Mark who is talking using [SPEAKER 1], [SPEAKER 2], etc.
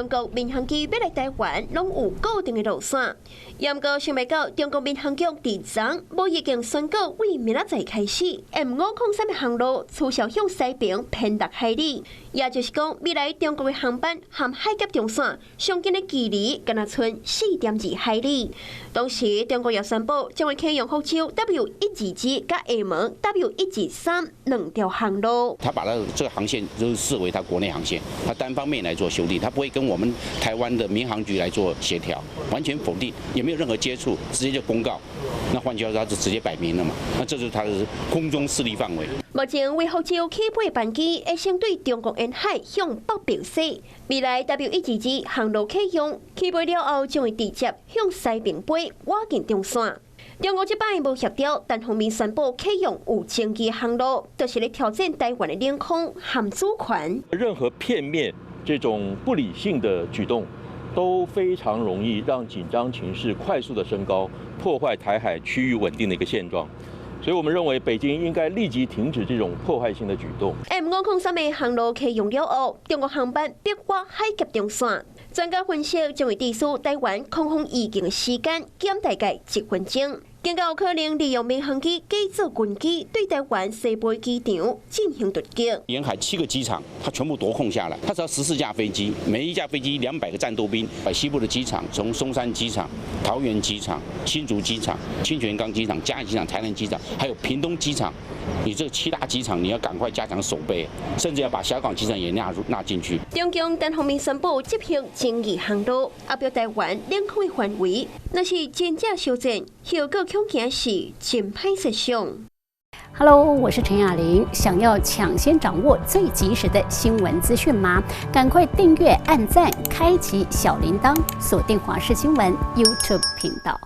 [SPEAKER 1] 中国民航机要来台湾，拢有固定的路线。不过想袂到，中国民航局伫昨无已经宣告，为明仔载开始 M503的航路取消向西边偏6海里，也就是讲，未来中国的航班和海峡中线上近的距离，敢若剩4.2海里。同时，中国也宣布将会启用福州 W122甲厦门 W123两条航路。
[SPEAKER 2] 他把这个航线就是视为他国内航线，他单方面来做修订，他不会跟我们台湾的民航局来做协调，完全否定，也没有任何接触，直接就公告。那换句话说，他就直接摆明了嘛，那这就是他的空中势力范围。
[SPEAKER 1] 目前为福州起飞班机会先对中国沿海向北表示，未来 W122航路启用，起飞了后将会直接向西边飞，挖进中线。中国这摆无协调，单方面宣布启用有争议的航路，就是咧挑战台湾的领空和主权。
[SPEAKER 3] 任何片面这种不理性的举动，都非常容易让紧张情势快速的升高，破坏台海区域稳定的一个现状。所以我们认为，北京应该立即停止这种破坏性的举动。
[SPEAKER 1] M503的航路启用了后，中国航班逼qua海峡中线。专家分析，将会致使台湾空空预警的时间减大概1分钟。更加有可能利用民航机改造军机，对台湾西部机场进行突击。
[SPEAKER 2] 沿海7个机场，它全部夺控下来，它只要14架飞机，每一架飞机200个战斗兵，把西部的机场，从松山机场、桃园机场、新竹机场、清泉岗机场、嘉义机场、台南机场，还有屏东机场，你这7大机场你要赶快加强守备，甚至要把小港机场也纳进去。
[SPEAKER 1] 中共单方面宣布执行争议航路，表台湾领空的范围，那是真正修正，后果恐惊是真歹设想。
[SPEAKER 4] Hello， 我是陈雅玲。想要抢先掌握最及时的新闻资讯吗？赶快订阅、按赞、开启小铃铛，锁定华视新闻 YouTube 频道。